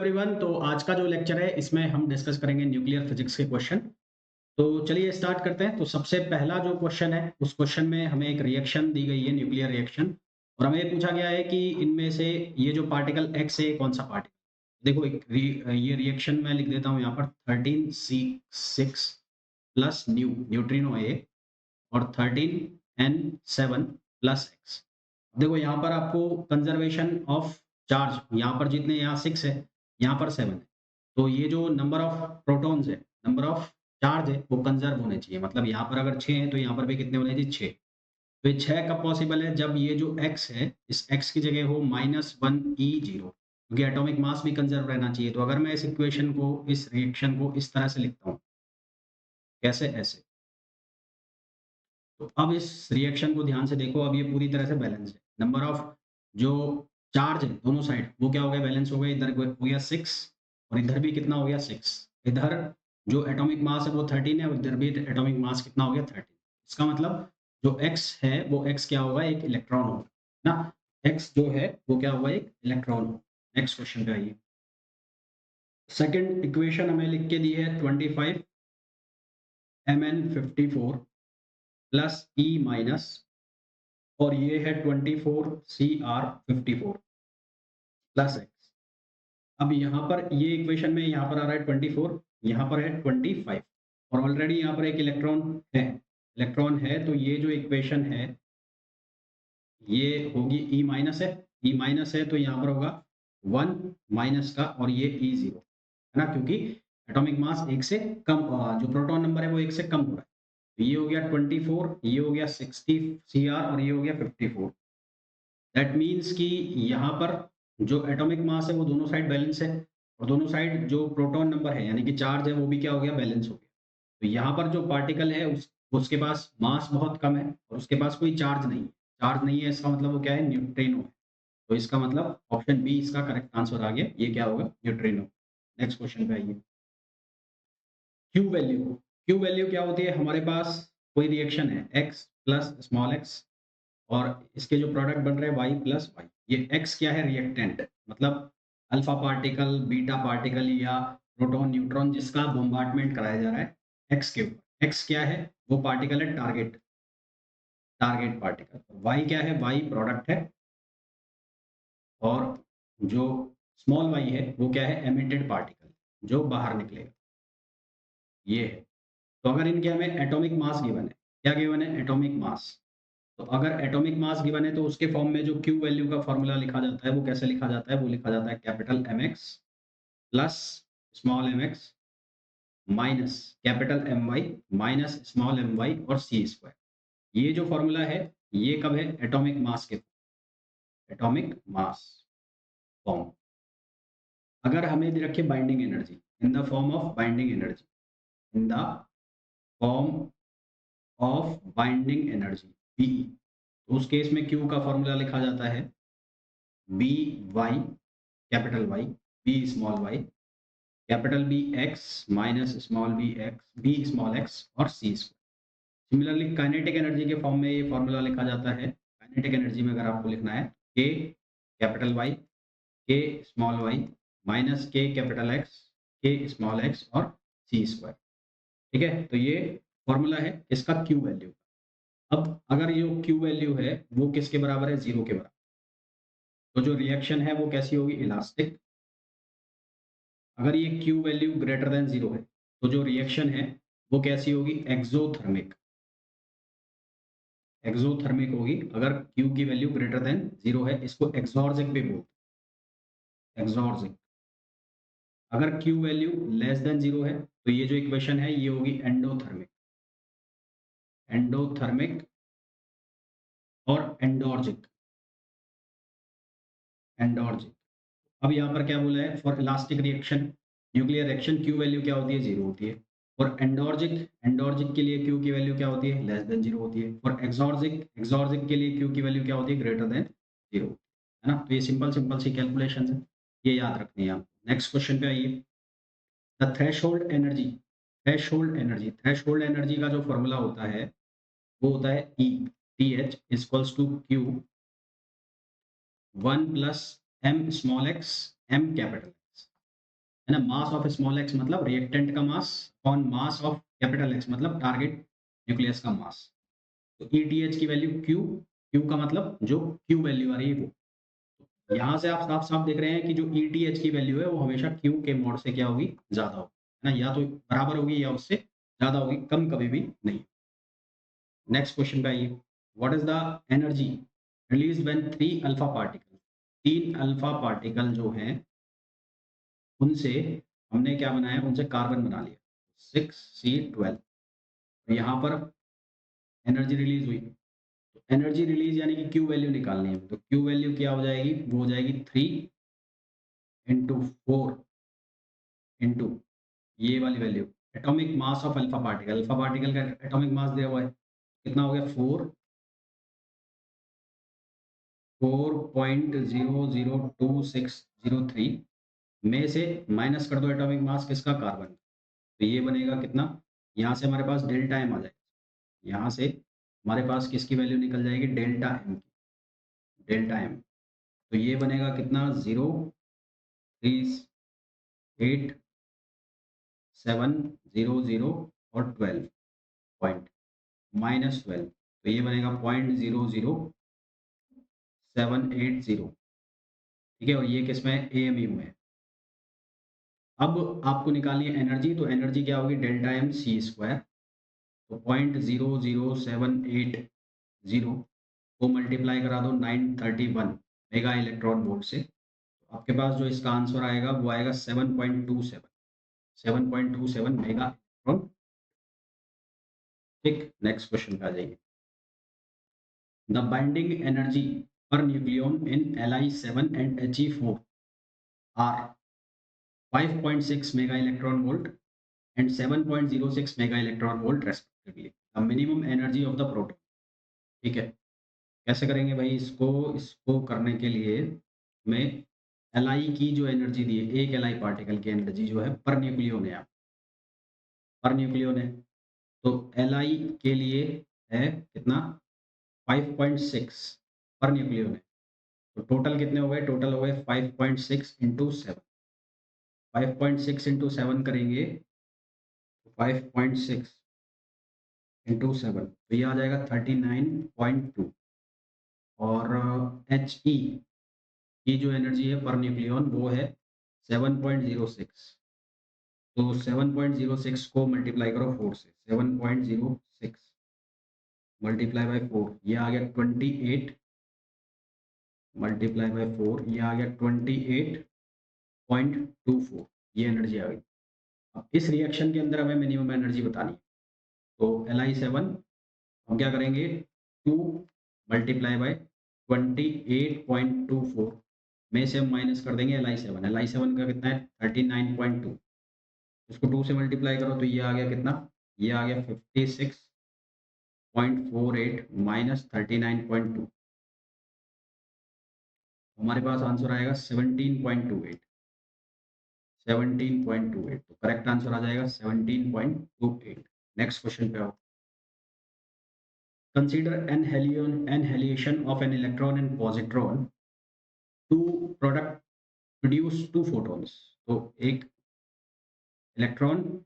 Everyone. तो आज का जो लेक्चर है इसमें हम डिस्कस करेंगे न्यूक्लियर फिजिक्स के क्वेश्चन। तो चलिए स्टार्ट करते हैं। तो सबसे पहला जो क्वेश्चन है उस क्वेश्चन में हमें एक रिएक्शन दी गई है, न्यूक्लियर रिएक्शन। और हमें ये पूछा गया है कि इनमें से ये जो पार्टिकल एक्स है कौन सा पार्टिकल। देखो ये रिएक्शन मैं लिख देता हूँ यहाँ पर 13C6 प्लस न्यूट्रिनो ए और 13N7 प्लस एक्स। देखो यहाँ पर आपको कंजर्वेशन ऑफ चार्ज, यहाँ पर जितने यहाँ 6 है, यहाँ पर 7 है। तो ये जो नंबर ऑफ प्रोटॉन्स है, नंबर ऑफ चार्ज है, वो कंजर्व होने चाहिए। मतलब यहाँ पर अगर 6 है तो यहाँ पर भी कितने होने चाहिए? 6। तो ये 6 कब पॉसिबल है? जब ये जो x है, इस x की जगह हो -1 E0, क्योंकि एटॉमिक मास भी कंजर्व रहना चाहिए। तो अगर मैं इस इक्वेशन को, इस रिएक्शन को इस तरह से लिखता हूँ, कैसे? ऐसे। तो अब इस रिएक्शन को ध्यान से देखो, अब ये पूरी तरह से बैलेंस है। नंबर ऑफ जो चार्ज है दोनों साइड, वो क्या हो गया? बैलेंस हो गया। इधर हो गया 6 और इधर भी कितना हो गया? 6। इधर जो एटॉमिक मास है वो 13 है और इधर भी एटॉमिक मास कितना हो गया? 13। इसका मतलब जो x है वो x क्या होगा? एक इलेक्ट्रॉन होगा ना। x जो है वो क्या होगा? एक इलेक्ट्रॉन होगा। नेक्स्ट क्वेश्चन पे आइए। सेकंड इक्वेशन हमें लिख के दी है 25Mn54 प्लस E माइनस, और ये है 24Cr54 प्लस एक्स। अब यहाँ पर ये इक्वेशन में यहाँ पर आ रहा है 24, यहाँ पर है 25 और ऑलरेडी यहाँ पर एक इलेक्ट्रॉन है। इलेक्ट्रॉन है तो ये जो इक्वेशन है ये होगी ई माइनस है। ई माइनस है तो यहाँ पर होगा 1 माइनस का और ये E0 है ना, क्योंकि एटॉमिक मास एक से कम, जो प्रोटॉन नंबर है वो एक से कम हो रहा है। तो ये हो गया 24, ये हो गया 60 Cr और ये हो गया 54। दैट मीन्स कि यहाँ पर जो एटॉमिक मास है वो दोनों साइड बैलेंस है और दोनों साइड जो प्रोटॉन नंबर है यानी कि चार्ज है वो भी क्या हो गया? बैलेंस हो गया। तो यहाँ पर जो पार्टिकल है उसके पास मास बहुत कम है और उसके पास कोई चार्ज नहीं है। चार्ज नहीं है इसका मतलब वो क्या है? न्यूट्रिनो है। तो इसका मतलब ऑप्शन बी इसका करेक्ट आंसर आ गया। ये क्या होगा? न्यूट्रिनो। नेक्स्ट क्वेश्चन पे आइए। Q value. क्यू वैल्यू क्या होती है? हमारे पास कोई रिएक्शन है एक्स प्लस स्मॉल एक्स और इसके जो प्रोडक्ट बन रहे हैं वाई प्लस वाई। ये एक्स क्या है? रिएक्टेंट। मतलब अल्फा पार्टिकल, बीटा पार्टिकल या प्रोटॉन न्यूट्रॉन जिसका बॉम्बार्डमेंट कराया जा रहा है एक्स के ऊपर। एक्स क्या है? वो पार्टिकल है टारगेट, टारगेट पार्टिकल। वाई क्या है? वाई प्रोडक्ट है। और जो स्मॉल वाई है वो क्या है? एमिटेड पार्टिकल, जो बाहर निकलेगा। ये है। तो अगर इनके हमें एटॉमिक मास गिवन है, क्या गिवन है? Atomic mass. तो अगर एटॉमिक मास गिवन है तो उसके फॉर्म में जो क्यू वैल्यू का फॉर्मूला लिखा जाता है वो कैसे लिखा जाता है? वो लिखा जाता है capital M X plus small M X minus capital M Y minus small M Y और सी स्क्वायर। ये जो फॉर्मूला है ये कब है? एटॉमिक मास के, एटॉमिक मास फॉर्म। अगर हमें दे रखी binding energy in the form of binding energy, in the form of binding energy B, तो उस केस में क्यू का फॉर्मूला लिखा जाता है B Y, capital Y, B small Y, capital B X minus small B X, B small X और C square. Similarly kinetic energy के form में ये फॉर्मूला लिखा जाता है। काइनेटिक एनर्जी में अगर आपको लिखना है के कैपिटल वाई, के स्मॉल वाई माइनस के कैपिटल एक्स, के स्मॉल एक्स और सी स्क्वायर। ठीक है, तो ये फॉर्मूला है इसका क्यू वैल्यू। अब अगर ये क्यू वैल्यू है वो किसके बराबर है? जीरो के बराबर। तो जो रिएक्शन है वो कैसी होगी? इलास्टिक। अगर ये Q value greater than zero है तो जो रिएक्शन है वो कैसी होगी? एक्सोथर्मिक। एक्सोथर्मिक होगी अगर क्यू की वैल्यू ग्रेटर देन जीरो है। इसको एक्सॉर्जिक भी बोलते हैं, एक्सॉर्जिक। अगर Q value less than zero है तो ये जो इक्वेशन है ये होगी एंडोथर्मिक, एंडोथर्मिक और एंडोर्जिक, एंडोर्जिक। अब यहाँ पर क्या बोला है? For elastic reaction, nuclear reaction Q value क्या होती है? जीरो होती है। और एंडोर्जिक, एंडोर्जिक के लिए क्यू की वैल्यू क्या होती है? लेस देन जीरो होती है। और एक्सॉर्जिक, एक्सॉर्जिक के लिए क्यू की वैल्यू क्या होती है? ग्रेटर देन जीरो, है ना। तो ये सिंपल सिंपल सी कैलकुलेशन है, ये याद रखनी है आप। नेक्स्ट क्वेश्चन पे आइए। The threshold energy, threshold energy, threshold energy का जो फॉर्मूला होता है वो होता है E, T H equals to Q 1 plus M small X M capital X. है ना। मास ऑफ स्मॉल एक्स मतलब रिएक्टेंट का mass upon mass of capital X मतलब टारगेट न्यूक्लियस का मास। तो ईटीएच की वैल्यू क्यू, क्यू का मतलब जो क्यू वैल्यू आ रही है वो। यहाँ से आप साफ-साफ देख रहे हैं कि जो ईटीएच की वैल्यू है वो हमेशा क्यू के मॉड से क्या होगी? ज़्यादा होगी, है ना? या तो बराबर होगी या उससे ज़्यादा होगी, कम कभी भी नहीं। नेक्स्ट क्वेश्चन पे आइए। What is the energy released when 3 alpha particle, 3 alpha particle जो हैं, उनसे हमने क्या बनाया? उनसे कार्बन बना लिया, 6C12। यहाँ पर एनर्जी रिलीज़ हुई। एनर्जी रिलीज़ यानी कि क्यू वैल्यू निकालनी है। तो क्यू वैल्यू क्या हो जाएगी? वो हो जाएगी 3 इंटू 4 इंटू ये वाली value atomic mass of alpha particle का एटॉमिक मास दिया हुआ है, कितना हो गया? 4.002603 में से माइनस कर दो एटॉमिक मास किसका? कार्बन। तो ये बनेगा कितना? यहाँ से हमारे पास डेल्टा एम आ जाएगा। यहाँ से हमारे पास किसकी वैल्यू निकल जाएगी? डेल्टा एम की, डेल्टा एम। तो ये बनेगा कितना? 0.3870 और 12 पॉइंट माइनस 12, तो ये बनेगा 0.00780। ठीक है, और ये किस में है? एएमयू में। अब आपको निकालनी है एनर्जी, तो एनर्जी क्या होगी? Delta M C square. तो 0.00780 को मल्टीप्लाई करा दो 931 मेगा इलेक्ट्रॉन वोल्ट से। तो आपके पास जो इसका आंसर आएगा वो आएगा 7.27 मेगा इलेक्ट्रॉन। ठीक, नेक्स्ट क्वेश्चन पे आ जाइए। The binding energy per nucleon in Li7 and He4 are 5.6 mega electron volt and 7.06 mega electron volt respectively. The minimum energy of the proton. ठीक है, कैसे करेंगे भाई इसको? इसको करने के लिए हमें Li की जो एनर्जी दी है, एक Li पार्टिकल की एनर्जी जो है पर न्यूक्लियन है, पर न्यूक्लियन है। तो Li के लिए है कितना? 5.6 पर न्यूक्लियन है। तो टोटल कितने हो गए? टोटल हो गए 5.6 इंटू 7। 5.6 इंटू 7 करेंगे, 5.6 इंटू 7 तो ये आ जाएगा 39.2। और एच ई की जो एनर्जी है पर न्यूक्लियन वो है 7.06। तो 7.06 को मल्टीप्लाई करो 4 से, 7.06 मल्टीप्लाई बाय 4 ये आ गया 28, मल्टीप्लाई बाय 4 ये आ गया 28.24। ये एनर्जी आ गई। अब इस रिएक्शन के अंदर हमें मिनिमम एनर्जी बतानी है। तो Li7 हम क्या करेंगे? 2 मल्टीप्लाई बाय 28.24 में से हम माइनस कर देंगे Li7। Li7 का कितना है? 39.2। इसको 2 से मल्टीप्लाई करो तो ये आ गया कितना? ये आ गया 56.48 माइनस 39.2। हमारे पास आंसर आएगा 17.28। 17.28 तो करेक्ट आंसर आ जाएगा 17.28। नेक्स्ट क्वेश्चन पे आओ। Consider annihilation of an electron and positron to product produce two photons। तो एक इलेक्ट्रॉन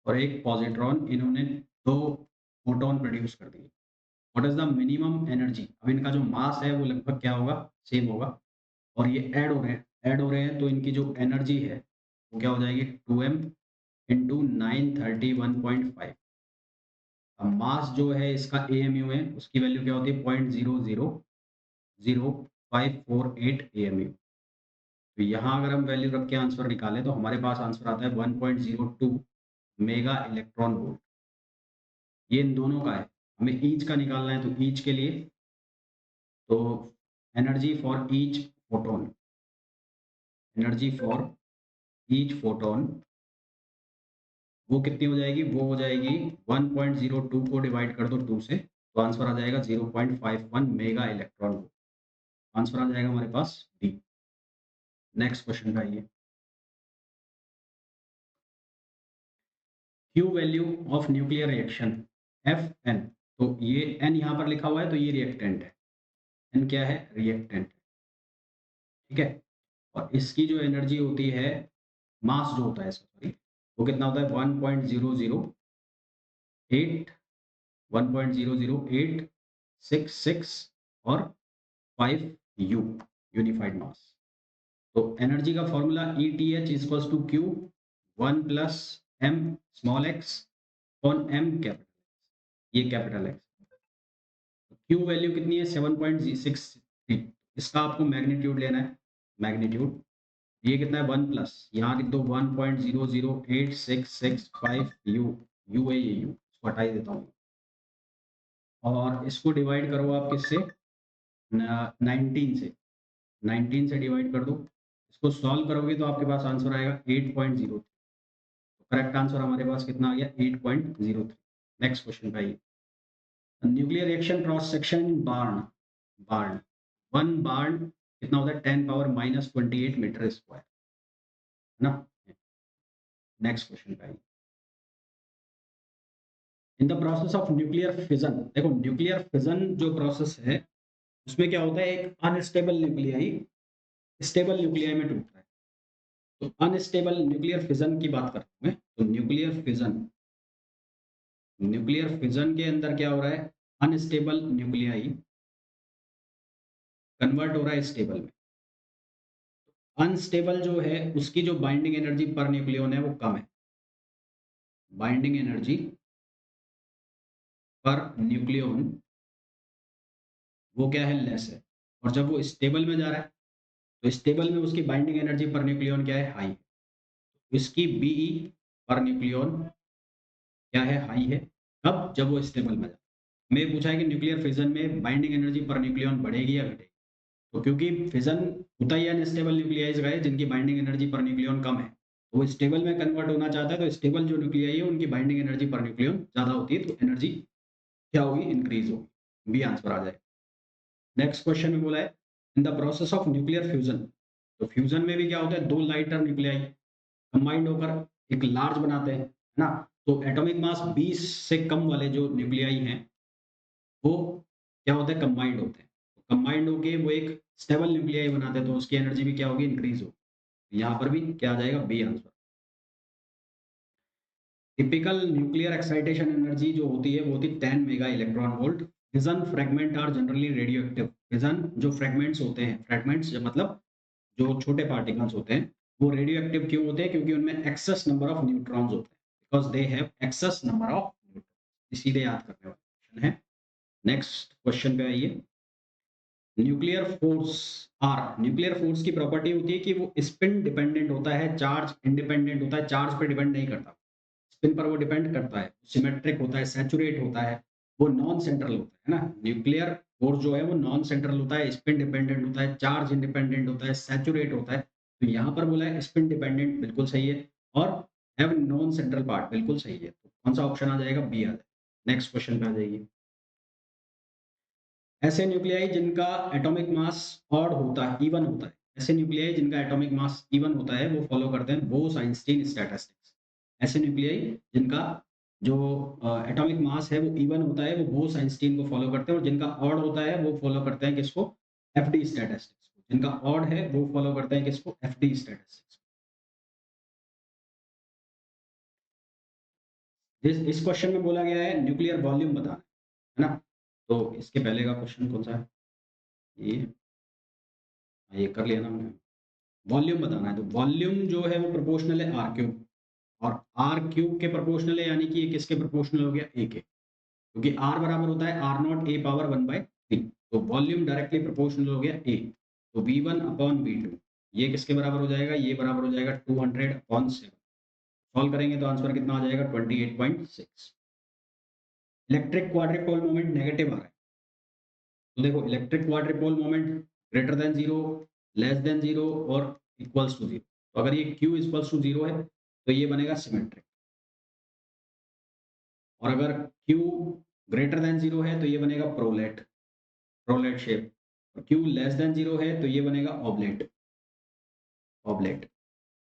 और एक पॉजिट्रॉन, इन्होंने दो फोटोन प्रोड्यूस कर दिए। What is the minimum energy? अब इनका जो मास है वो लगभग क्या होगा? सेम होगा। और ये ऐड हो रहे हैं तो इनकी जो एनर्जी है वो क्या हो जाएगी? 2m into 931.5। अब मास जो है इसका एएमयू है, उसकी वैल्यू क्या होती है? 0.00548 एएमयू। तो यहाँ अगर हम वैल्यू रख के आंसर निकालें तो हमारे पास आंसर आता है 1.02 मेगा इलेक्ट्रॉन वोल्ट। ये इन दोनों का है। हमें ईच का निकालना है, तो ईच के लिए तो energy for each photon, energy for each photon वो कितनी हो जाएगी? वो हो जाएगी 1.02 को डिवाइड कर दो 2 से, तो आंसर आ जाएगा 0.51 मेगा इलेक्ट्रॉन वोल्ट। आंसर आ जाएगा हमारे पास डी। नेक्स्ट क्वेश्चन पे आइए। Q value of nuclear reaction F N. तो ये एन यहाँ पर लिखा हुआ है तो ये रिएक्टेंट है। एन क्या है? रिएक्टेंट। ठीक है, और इसकी जो एनर्जी होती है मास जो होता है इसका, सॉरी, वो कितना होता है 1.008 1.00866 और 5 यू यूनिफाइड मास। तो एनर्जी का formula ETH equals to Q 1 plus m small x on m capital, ये कैपिटल X। Q वैल्यू कितनी है 7.63, इसका आपको मैग्नीट्यूड लेना है, मैग्नीट्यूड ये कितना है 1 प्लस यहाँ लिख दो 1.00866 यू, यू है ये, यू इसको हटा ही देता हूँ, और इसको डिवाइड करो आप किससे 19 से, 19 से डिवाइड कर दो, इसको सॉल्व करोगे तो आपके पास आंसर आएगा 8.03। करेक्ट आंसर हमारे पास कितना आ गया 8.03। नेक्स्ट क्वेश्चन पे आइए। Nuclear reaction cross section in barn, barn, one बार्न कितना होता है 10 पावर माइनस 28 मीटर स्क्वायर, है ना। नेक्स्ट क्वेश्चन पे आइए। In the process of nuclear fission, देखो न्यूक्लियर फिजन जो प्रोसेस है उसमें क्या होता है, एक अनस्टेबल न्यूक्लियाई स्टेबल न्यूक्लियाई में टूटता है। तो अनस्टेबल न्यूक्लियर फिजन की बात करता हूं मैं, तो न्यूक्लियर फिजन के अंदर क्या हो रहा है, अनस्टेबल न्यूक्लियाई कन्वर्ट हो रहा है स्टेबल में। अनस्टेबल जो है उसकी जो बाइंडिंग एनर्जी पर न्यूक्लियन है वो कम है, बाइंडिंग एनर्जी पर न्यूक्लियन वो क्या है, लेस है। और जब वो स्टेबल में जा रहा है तो स्टेबल में उसकी बाइंडिंग एनर्जी पर न्यूक्लियन क्या है, हाई है। इसकी बीई पर न्यूक्लियन क्या है, हाई है। कब, जब वो स्टेबल में जा, मैं पूछा है कि न्यूक्लियर फिजन में बाइंडिंग एनर्जी पर न्यूक्लियन बढ़ेगी या घटेगी, तो क्योंकि फिजन होता ही अनस्टेबल न्यूक्लियाइज का है जिनकी बाइंडिंग एनर्जी पर न्यूक्लियन कम है, तो वो स्टेबल में कन्वर्ट होना चाहता है, तो स्टेबल जो न्यूक्लियाई है उनकी बाइंडिंग एनर्जी पर न्यूक्लियन ज्यादा होती है, तो एनर्जी क्या होगी, इंक्रीज होगी, बी आंसर आ जाएगा। नेक्स्ट क्वेश्चन में बोला है in the process of nuclear fusion, तो फ्यूजन में भी क्या होता है, दो लाइटर न्यूक्लियाई कंबाइंड होकर एक लार्ज बनाते हैं, है ना। तो एटॉमिक मास 20 से कम वाले जो न्यूक्लियाई हैं वो क्या होते हैं, कंबाइंड होते हैं। कंबाइंड होके वो एक स्टेबल न्यूक्लियाई बनाते हैं, तो उसकी एनर्जी भी क्या होगी, इंक्रीज होगी। यहाँ पर भी क्या आ जाएगा, B answer. Typical nuclear excitation energy जो होती है वो होती है 10 mega electron volt. Fission fragment are generally radioactive, fission जो फ्रेगमेंट्स होते हैं, फ्रेगमेंट्स मतलब जो छोटे पार्टिकल्स होते हैं वो रेडियो एक्टिव क्यों होते हैं, क्योंकि उनमें एक्सेस नंबर ऑफ न्यूट्रॉन्स होते हैं, because they have excess number of neutrons. सीधे याद करने वाला क्वेश्चन है। नेक्स्ट क्वेश्चन पे आइए। Nuclear force are, nuclear force की प्रॉपर्टी होती है कि वो स्पिन डिपेंडेंट होता है, चार्ज इंडिपेंडेंट होता है, चार्ज पे डिपेंड नहीं करता, स्पिन पर वो डिपेंड करता है, सिमेट्रिक होता है, सैचुरेट होता है, वो नॉन सेंट्रल होता है ना। न्यूक्लियर फोर्स जो है वो नॉन सेंट्रल होता है, स्पिन डिपेंडेंट होता है, चार्ज इंडिपेंडेंट होता है, सैचुरेट होता है। तो यहाँ पर बोला है स्पिन डिपेंडेंट, बिल्कुल सही है, और हैव नॉन सेंट्रल पार्ट, बिल्कुल सही है। तो कौन सा ऑप्शन आ जाएगा, बी आ जाएगा। नेक्स्ट क्वेश्चन पे आ जाइए। ऐसे न्यूक्लियाई जिनका एटॉमिक मास ऑड होता है, इवन होता है, ऐसे न्यूक्लियाई जिनका एटॉमिक मास इवन होता है वो फॉलो करते हैं बोस-आइंस्टीन स्टैटिस्टिक्स। ऐसे न्यूक्लियाई जिनका जो एटॉमिक मास है वो इवन होता है वो बोस-आइंस्टीन को फॉलो करते हैं, और जिनका ऑड होता है वो फॉलो करते हैं किसको, एफडी स्टैटिस्टिक्स को। जिनका ऑड है वो फॉलो करते हैं किसको, एफडी स्टैटिस्टिक्स। इस क्वेश्चन में बोला गया है न्यूक्लियर वॉल्यूम बताना है ना। तो इसके पहले का क्वेश्चन कौन सा है, ये कर लिया ना हमने। वॉल्यूम बताना है, तो वॉल्यूम जो है वो प्रोपोर्शनल है आर क्यूब, और आर क्यूब के प्रोपोर्शनल है, यानी कि ये किसके प्रोपोर्शनल हो गया, ए के, क्योंकि आर बराबर होता है आर नॉट ए पावर 1/3। तो वॉल्यूम डायरेक्टली प्रोपोर्शनल हो गया ए, तो V1/V2 ये किसके बराबर हो जाएगा, ये बराबर हो जाएगा 200/7। सॉल्व करेंगे तो आंसर कितना आ जाएगा 28.6। इलेक्ट्रिक क्वाड्रिपोल मोमेंट नेगेटिव आ रहा है, तो देखो electric quadrupole moment greater than zero, less than zero, और इक्वल्स टू जीरो। तो अगर ये Q इक्वल्स टू जीरो है तो ये बनेगा सिमेट्रिक, और अगर Q ग्रेटर देन जीरो है तो ये बनेगा प्रोलेट, प्रोलेट शेप। और Q लेस देन जीरो है तो ये बनेगा ऑब्लेट, ऑब्लेट।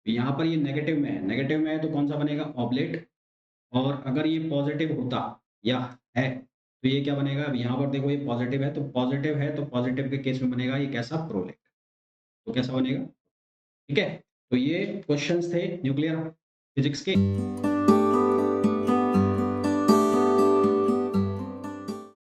यहाँ पर ये नेगेटिव में है, नेगेटिव में है तो कौन सा बनेगा, ऑब्लेट। और अगर ये पॉजिटिव होता या है तो ये क्या बनेगा, अब यहाँ पर देखो ये पॉजिटिव है, तो पॉजिटिव है तो पॉजिटिव के केस में बनेगा ये कैसा, प्रोलेट। तो कैसा बनेगा, ठीक है। तो ये क्वेश्चंस थे न्यूक्लियर फिजिक्स के।